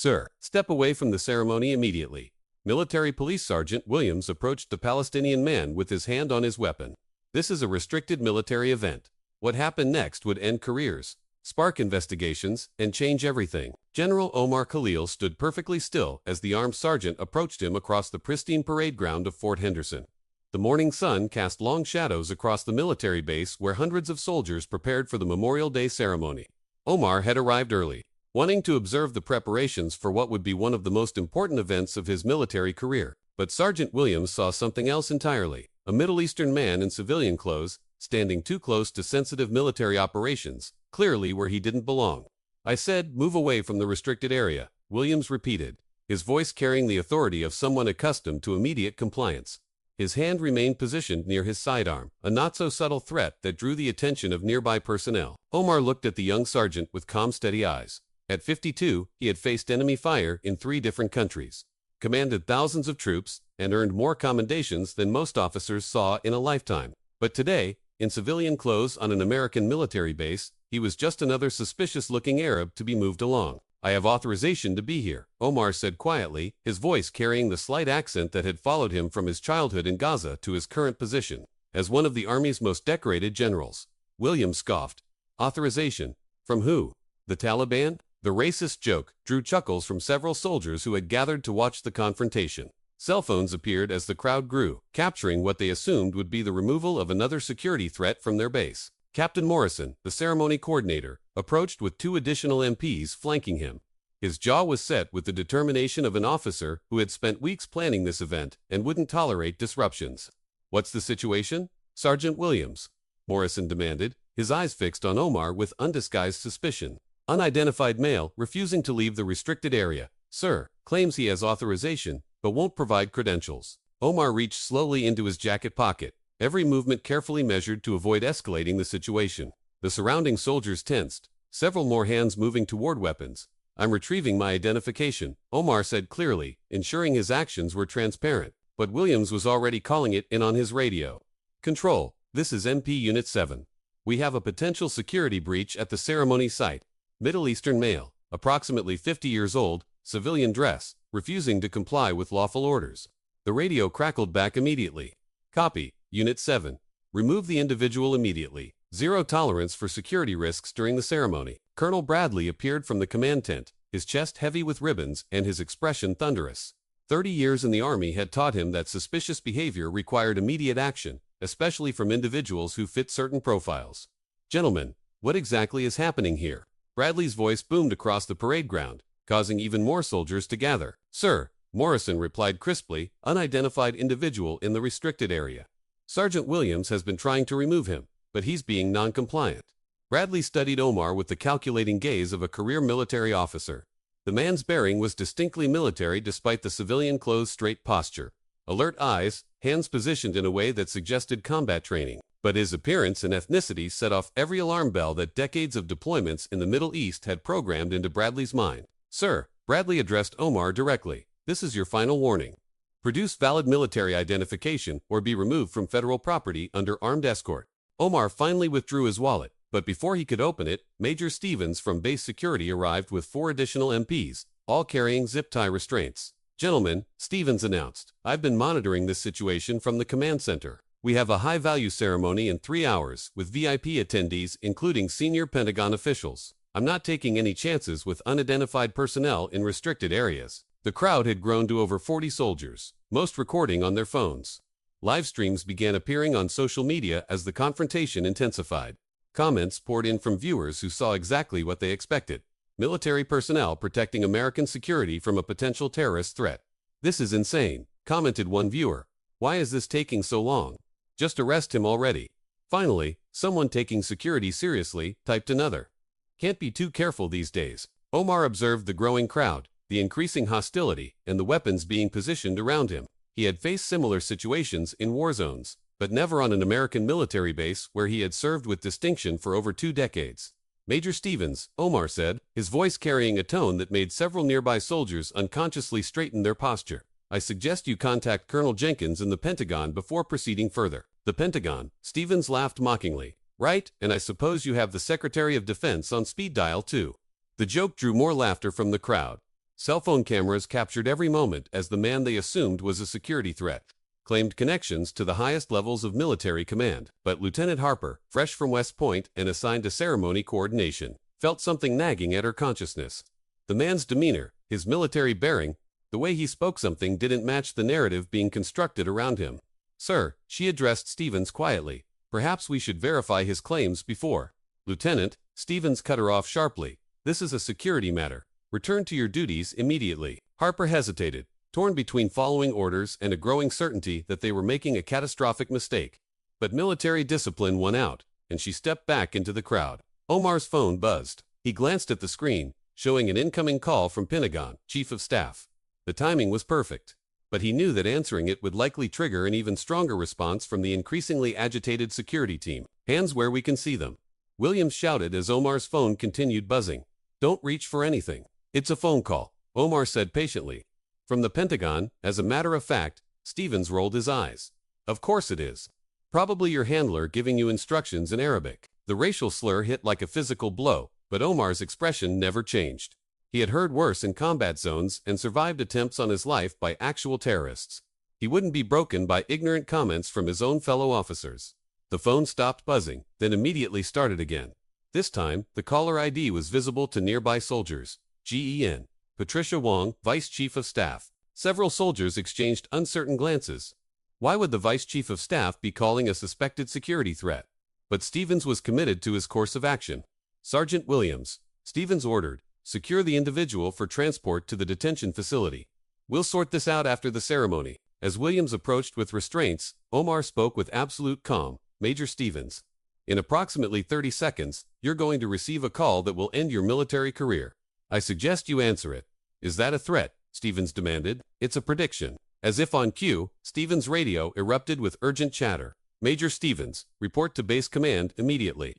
Sir, step away from the ceremony immediately. Military Police Sergeant Williams approached the Palestinian man with his hand on his weapon. This is a restricted military event. What happened next would end careers, spark investigations, and change everything. General Omar Khalil stood perfectly still as the armed sergeant approached him across the pristine parade ground of Fort Henderson. The morning sun cast long shadows across the military base where hundreds of soldiers prepared for the Memorial Day ceremony. Omar had arrived early, wanting to observe the preparations for what would be one of the most important events of his military career. But Sergeant Williams saw something else entirely: a Middle Eastern man in civilian clothes, standing too close to sensitive military operations, clearly where he didn't belong. "I said, move away from the restricted area," Williams repeated, his voice carrying the authority of someone accustomed to immediate compliance. His hand remained positioned near his sidearm, a not-so-subtle threat that drew the attention of nearby personnel. Omar looked at the young sergeant with calm, steady eyes. At 52, he had faced enemy fire in 3 different countries, commanded thousands of troops, and earned more commendations than most officers saw in a lifetime. But today, in civilian clothes on an American military base, he was just another suspicious-looking Arab to be moved along. "I have authorization to be here," Omar said quietly, his voice carrying the slight accent that had followed him from his childhood in Gaza to his current position as one of the Army's most decorated generals. Williams scoffed. "Authorization? From who? The Taliban?" The racist joke drew chuckles from several soldiers who had gathered to watch the confrontation. Cell phones appeared as the crowd grew, capturing what they assumed would be the removal of another security threat from their base. Captain Morrison, the ceremony coordinator, approached with 2 additional MPs flanking him. His jaw was set with the determination of an officer who had spent weeks planning this event and wouldn't tolerate disruptions. "What's the situation, Sergeant Williams?" Morrison demanded, his eyes fixed on Omar with undisguised suspicion. "Unidentified male refusing to leave the restricted area, sir, claims he has authorization, but won't provide credentials." Omar reached slowly into his jacket pocket, every movement carefully measured to avoid escalating the situation. The surrounding soldiers tensed, several more hands moving toward weapons. "I'm retrieving my identification," Omar said clearly, ensuring his actions were transparent. But Williams was already calling it in on his radio. "Control, this is MP Unit 7. We have a potential security breach at the ceremony site. Middle Eastern male, approximately 50 years old, civilian dress, refusing to comply with lawful orders." The radio crackled back immediately. "Copy, Unit 7. Remove the individual immediately. Zero tolerance for security risks during the ceremony." Colonel Bradley appeared from the command tent, his chest heavy with ribbons and his expression thunderous. 30 years in the Army had taught him that suspicious behavior required immediate action, especially from individuals who fit certain profiles. "Gentlemen, what exactly is happening here?" Bradley's voice boomed across the parade ground, causing even more soldiers to gather. "Sir," Morrison replied crisply, "unidentified individual in the restricted area. Sergeant Williams has been trying to remove him, but he's being non-compliant." Bradley studied Omar with the calculating gaze of a career military officer. The man's bearing was distinctly military despite the civilian clothes straight posture. Alert eyes, hands positioned in a way that suggested combat training. But his appearance and ethnicity set off every alarm bell that decades of deployments in the Middle East had programmed into Bradley's mind. "Sir," Bradley addressed Omar directly, "this is your final warning. Produce valid military identification or be removed from federal property under armed escort." Omar finally withdrew his wallet, but before he could open it, Major Stevens from base security arrived with 4 additional MPs, all carrying zip-tie restraints. "Gentlemen," Stevens announced, "I've been monitoring this situation from the command center. We have a high-value ceremony in 3 hours, with VIP attendees including senior Pentagon officials. I'm not taking any chances with unidentified personnel in restricted areas." The crowd had grown to over 40 soldiers, most recording on their phones. Live streams began appearing on social media as the confrontation intensified. Comments poured in from viewers who saw exactly what they expected: military personnel protecting American security from a potential terrorist threat. "This is insane," commented one viewer. "Why is this taking so long? Just arrest him already." "Finally, someone taking security seriously," typed another. "Can't be too careful these days." Omar observed the growing crowd, the increasing hostility, and the weapons being positioned around him. He had faced similar situations in war zones, but never on an American military base where he had served with distinction for over 2 decades. "Major Stevens," Omar said, his voice carrying a tone that made several nearby soldiers unconsciously straighten their posture, "I suggest you contact Colonel Jenkins in the Pentagon before proceeding further." "The Pentagon?" Stevens laughed mockingly. "Right, and I suppose you have the Secretary of Defense on speed dial too." The joke drew more laughter from the crowd. Cell phone cameras captured every moment as the man they assumed was a security threat claimed connections to the highest levels of military command. But Lieutenant Harper, fresh from West Point and assigned to ceremony coordination, felt something nagging at her consciousness. The man's demeanor, his military bearing, the way he spoke something didn't match the narrative being constructed around him. Sir, she addressed Stevens quietly. Perhaps we should verify his claims before. Lieutenant, Stevens cut her off sharply. This is a security matter. Return to your duties immediately. Harper hesitated, torn between following orders and a growing certainty that they were making a catastrophic mistake. But military discipline won out, and she stepped back into the crowd. Omar's phone buzzed. He glanced at the screen, showing an incoming call from Pentagon, Chief of Staff. The timing was perfect, but he knew that answering it would likely trigger an even stronger response from the increasingly agitated security team. Hands where we can see them. Williams shouted as Omar's phone continued buzzing. Don't reach for anything. It's a phone call, Omar said patiently. From the Pentagon, as a matter of fact, Stevens rolled his eyes. Of course it is. Probably your handler giving you instructions in Arabic. The racial slur hit like a physical blow, but Omar's expression never changed. He had heard worse in combat zones and survived attempts on his life by actual terrorists. He wouldn't be broken by ignorant comments from his own fellow officers. The phone stopped buzzing, then immediately started again. This time, the caller ID was visible to nearby soldiers. GEN. Patricia Wong, Vice Chief of Staff. Several soldiers exchanged uncertain glances. Why would the Vice Chief of Staff be calling a suspected security threat? But Stevens was committed to his course of action. Sergeant Williams, Stevens ordered, secure the individual for transport to the detention facility. We'll sort this out after the ceremony. As Williams approached with restraints, Omar spoke with absolute calm. Major Stevens, in approximately 30 seconds, you're going to receive a call that will end your military career. I suggest you answer it. Is that a threat? Stevens demanded. It's a prediction. As if on cue, Stevens' radio erupted with urgent chatter. Major Stevens, report to base command immediately.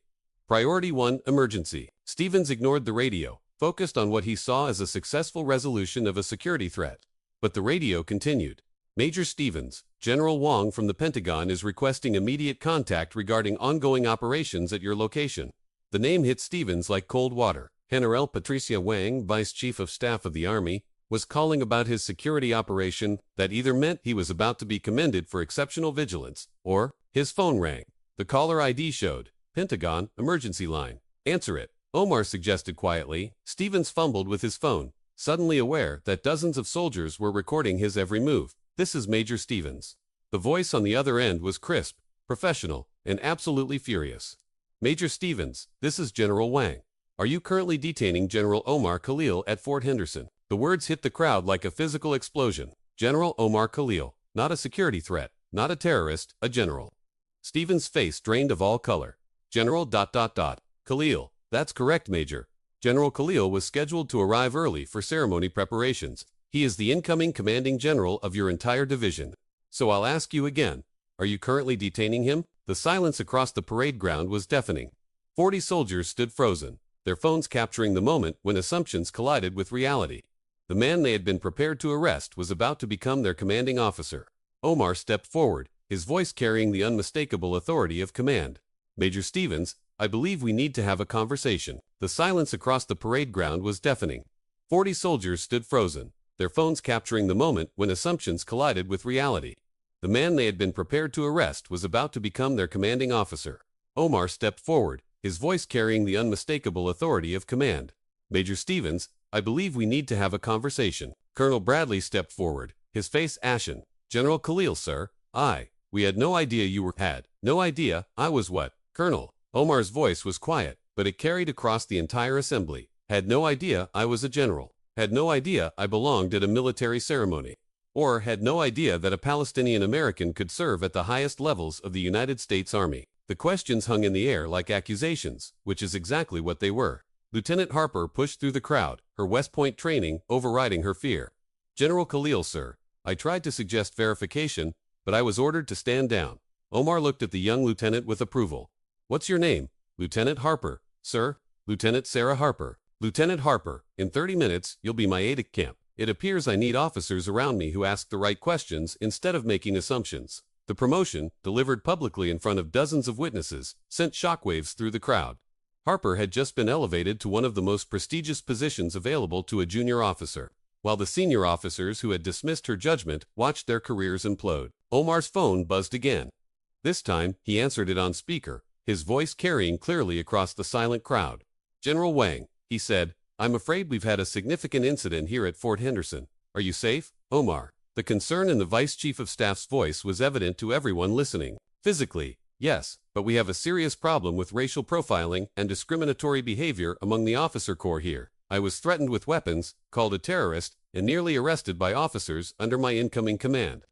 Priority 1, emergency. Stevens ignored the radio, focused on what he saw as a successful resolution of a security threat. But the radio continued. Major Stevens, General Wong from the Pentagon is requesting immediate contact regarding ongoing operations at your location. The name hit Stevens like cold water. General Patricia Wang, Vice Chief of Staff of the Army, was calling about his security operation that either meant he was about to be commended for exceptional vigilance, or his phone rang. The caller ID showed, Pentagon, emergency line. Answer it, Omar suggested quietly. Stevens fumbled with his phone, suddenly aware that dozens of soldiers were recording his every move. This is Major Stevens. The voice on the other end was crisp, professional, and absolutely furious. Major Stevens, this is General Wang. Are you currently detaining General Omar Khalil at Fort Henderson? The words hit the crowd like a physical explosion. General Omar Khalil, not a security threat, not a terrorist, a general. Stevens' face drained of all color. General ... Khalil, that's correct, Major. General Khalil was scheduled to arrive early for ceremony preparations. He is the incoming commanding general of your entire division. So I'll ask you again, are you currently detaining him? The silence across the parade ground was deafening. 40 soldiers stood frozen, their phones capturing the moment when assumptions collided with reality. The man they had been prepared to arrest was about to become their commanding officer. Omar stepped forward, his voice carrying the unmistakable authority of command. Major Stevens, I believe we need to have a conversation. The silence across the parade ground was deafening. 40 soldiers stood frozen, their phones capturing the moment when assumptions collided with reality. The man they had been prepared to arrest was about to become their commanding officer. Omar stepped forward, his voice carrying the unmistakable authority of command. Major Stevens, I believe we need to have a conversation. Colonel Bradley stepped forward, his face ashen. General Khalil, sir, we had no idea you had no idea I was what? Colonel. Omar's voice was quiet, but it carried across the entire assembly. Had no idea I was a general. Had no idea I belonged at a military ceremony. Or had no idea that a Palestinian American could serve at the highest levels of the United States Army. The questions hung in the air like accusations, which is exactly what they were. Lieutenant Harper pushed through the crowd, her West Point training overriding her fear. General Khalil, sir, I tried to suggest verification, but I was ordered to stand down. Omar looked at the young lieutenant with approval. What's your name? Lieutenant Harper, sir. Lieutenant Sarah Harper. Lieutenant Harper, in 30 minutes, you'll be my aide-de-camp. It appears I need officers around me who ask the right questions instead of making assumptions. The promotion, delivered publicly in front of dozens of witnesses, sent shockwaves through the crowd. Harper had just been elevated to one of the most prestigious positions available to a junior officer. while the senior officers who had dismissed her judgment watched their careers implode. Omar's phone buzzed again. This time, he answered it on speaker, his voice carrying clearly across the silent crowd. "General Wang," he said, "I'm afraid we've had a significant incident here at Fort Henderson. Are you safe, Omar?" The concern in the Vice Chief of Staff's voice was evident to everyone listening. "Physically, yes, but we have a serious problem with racial profiling and discriminatory behavior among the officer corps here. I was threatened with weapons, called a terrorist, and nearly arrested by officers under my incoming command."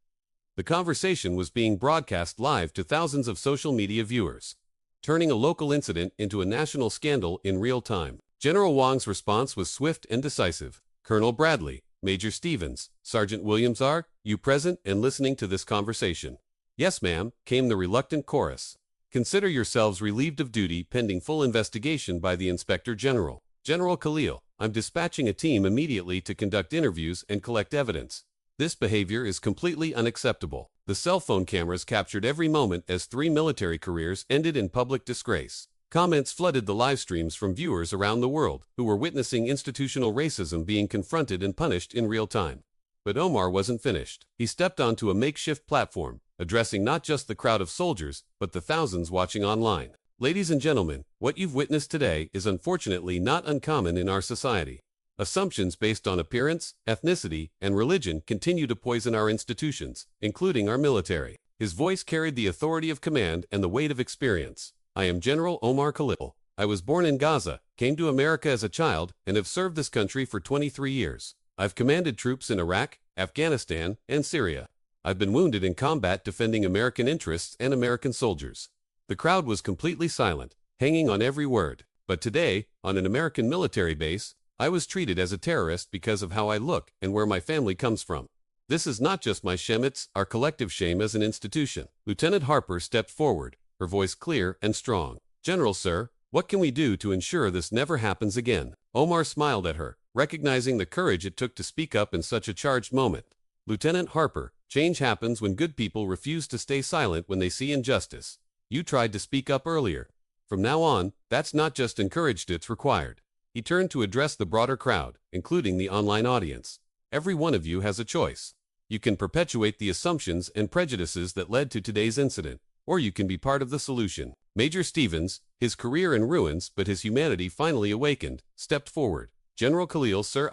The conversation was being broadcast live to thousands of social media viewers, turning a local incident into a national scandal in real time. General Wang's response was swift and decisive. "Colonel Bradley, Major Stevens, Sergeant Williams, are you present and listening to this conversation?" "Yes, ma'am," came the reluctant chorus. "Consider yourselves relieved of duty pending full investigation by the Inspector General. General Khalil, I'm dispatching a team immediately to conduct interviews and collect evidence. This behavior is completely unacceptable." The cell phone cameras captured every moment as 3 military careers ended in public disgrace. Comments flooded the live streams from viewers around the world who were witnessing institutional racism being confronted and punished in real time. But Omar wasn't finished. He stepped onto a makeshift platform, addressing not just the crowd of soldiers, but the thousands watching online. "Ladies and gentlemen, what you've witnessed today is unfortunately not uncommon in our society. Assumptions based on appearance, ethnicity, and religion continue to poison our institutions, including our military." His voice carried the authority of command and the weight of experience. "I am General Omar Khalil. I was born in Gaza, came to America as a child, and have served this country for 23 years. I've commanded troops in Iraq, Afghanistan, and Syria. I've been wounded in combat defending American interests and American soldiers." The crowd was completely silent, hanging on every word. "But today, on an American military base, I was treated as a terrorist because of how I look and where my family comes from. This is not just my shame, it's our collective shame as an institution." Lieutenant Harper stepped forward, her voice clear and strong. "General, sir, what can we do to ensure this never happens again?" Omar smiled at her, recognizing the courage it took to speak up in such a charged moment. "Lieutenant Harper, change happens when good people refuse to stay silent when they see injustice. You tried to speak up earlier. From now on, that's not just encouraged, it's required." He turned to address the broader crowd, including the online audience. "Every one of you has a choice. You can perpetuate the assumptions and prejudices that led to today's incident, or you can be part of the solution." Major Stevens, his career in ruins but his humanity finally awakened, stepped forward. "General Khalil, sir,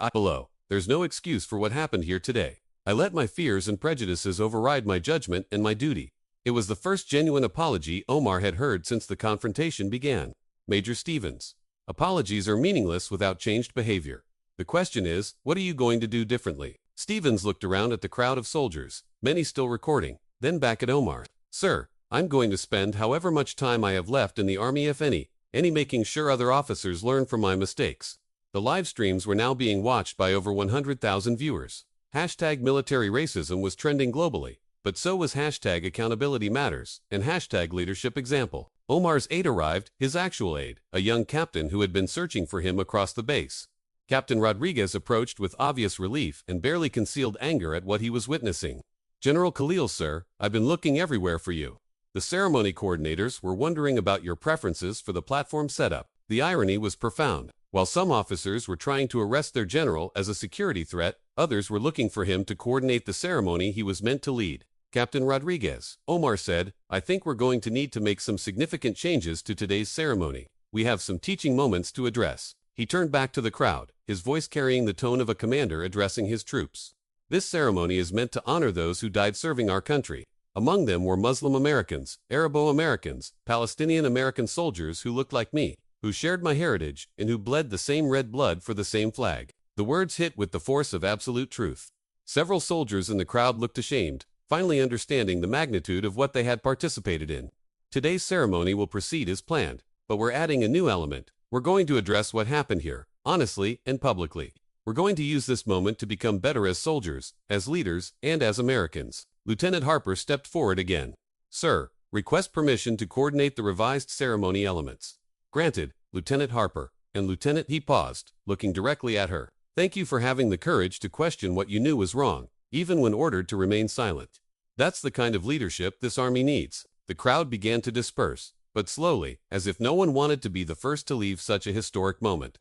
there's no excuse for what happened here today. I let my fears and prejudices override my judgment and my duty." It was the first genuine apology Omar had heard since the confrontation began. Major Stevens: "Apologies are meaningless without changed behavior. The question is, what are you going to do differently?" Stevens looked around at the crowd of soldiers, many still recording, then back at Omar. "Sir, I'm going to spend however much time I have left in the Army, if any, making sure other officers learn from my mistakes." The live streams were now being watched by over 100,000 viewers. Hashtag military racism was trending globally, but so was hashtag accountability matters and hashtag leadership example. Omar's aide arrived, his actual aide, a young captain who had been searching for him across the base. Captain Rodriguez approached with obvious relief and barely concealed anger at what he was witnessing. "General Khalil, sir, I've been looking everywhere for you. The ceremony coordinators were wondering about your preferences for the platform setup." The irony was profound. While some officers were trying to arrest their general as a security threat, others were looking for him to coordinate the ceremony he was meant to lead. "Captain Rodriguez," Omar said, "I think we're going to need to make some significant changes to today's ceremony. We have some teaching moments to address." He turned back to the crowd, his voice carrying the tone of a commander addressing his troops. "This ceremony is meant to honor those who died serving our country. Among them were Muslim Americans, Arabo-Americans, Palestinian American soldiers who looked like me, who shared my heritage, and who bled the same red blood for the same flag." The words hit with the force of absolute truth. Several soldiers in the crowd looked ashamed, finally understanding the magnitude of what they had participated in. "Today's ceremony will proceed as planned, but we're adding a new element. We're going to address what happened here, honestly and publicly. We're going to use this moment to become better as soldiers, as leaders, and as Americans." Lieutenant Harper stepped forward again. "Sir, request permission to coordinate the revised ceremony elements." "Granted, Lieutenant Harper." And Lieutenant, he paused, looking directly at her. "Thank you for having the courage to question what you knew was wrong, even when ordered to remain silent. That's the kind of leadership this army needs." The crowd began to disperse, but slowly, as if no one wanted to be the first to leave such a historic moment.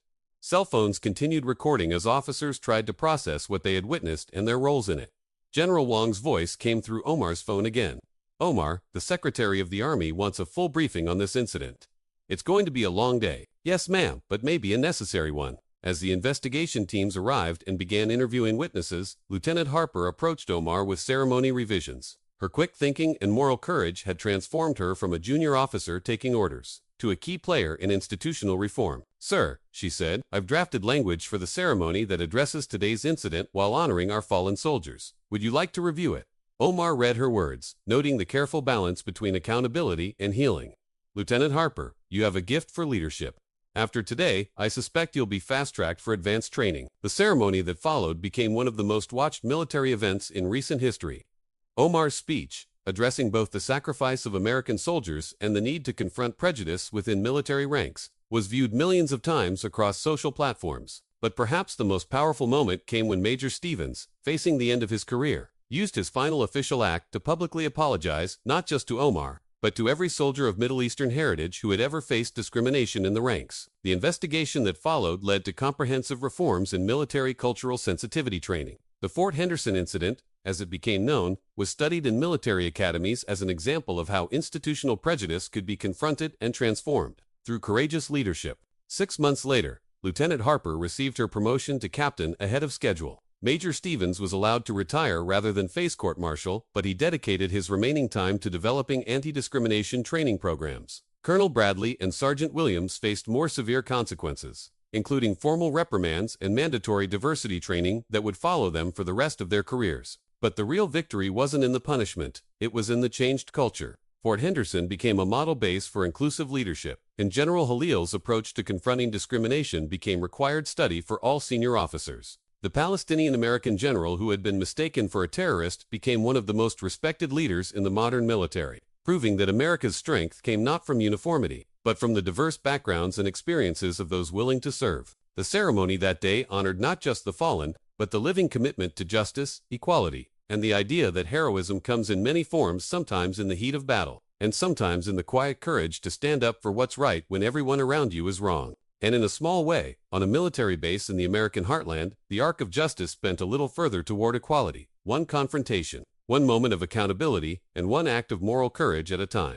Cell phones continued recording as officers tried to process what they had witnessed and their roles in it. General Wang's voice came through Omar's phone again. "Omar, the Secretary of the Army wants a full briefing on this incident. It's going to be a long day." "Yes, ma'am, but maybe a necessary one." As the investigation teams arrived and began interviewing witnesses, Lieutenant Harper approached Omar with ceremony revisions. Her quick thinking and moral courage had transformed her from a junior officer taking orders to a key player in institutional reform. "Sir," she said, "I've drafted language for the ceremony that addresses today's incident while honoring our fallen soldiers. Would you like to review it?" Omar read her words, noting the careful balance between accountability and healing. "Lieutenant Harper, you have a gift for leadership. After today, I suspect you'll be fast-tracked for advanced training." The ceremony that followed became one of the most watched military events in recent history. Omar's speech, addressing both the sacrifice of American soldiers and the need to confront prejudice within military ranks, was viewed millions of times across social platforms. But perhaps the most powerful moment came when Major Stevens, facing the end of his career, used his final official act to publicly apologize not just to Omar, but to every soldier of Middle Eastern heritage who had ever faced discrimination in the ranks. The investigation that followed led to comprehensive reforms in military cultural sensitivity training. The Fort Henderson incident, as it became known, was studied in military academies as an example of how institutional prejudice could be confronted and transformed through courageous leadership. 6 months later, Lieutenant Harper received her promotion to captain ahead of schedule. Major Stevens was allowed to retire rather than face court-martial, but he dedicated his remaining time to developing anti-discrimination training programs. Colonel Bradley and Sergeant Williams faced more severe consequences, including formal reprimands and mandatory diversity training that would follow them for the rest of their careers. But the real victory wasn't in the punishment, it was in the changed culture. Fort Henderson became a model base for inclusive leadership, and General Khalil's approach to confronting discrimination became required study for all senior officers. The Palestinian-American general who had been mistaken for a terrorist became one of the most respected leaders in the modern military, proving that America's strength came not from uniformity, but from the diverse backgrounds and experiences of those willing to serve. The ceremony that day honored not just the fallen, but the living commitment to justice, equality, and the idea that heroism comes in many forms, sometimes in the heat of battle, and sometimes in the quiet courage to stand up for what's right when everyone around you is wrong. And in a small way, on a military base in the American heartland, the arc of justice bent a little further toward equality, one confrontation, one moment of accountability, and one act of moral courage at a time.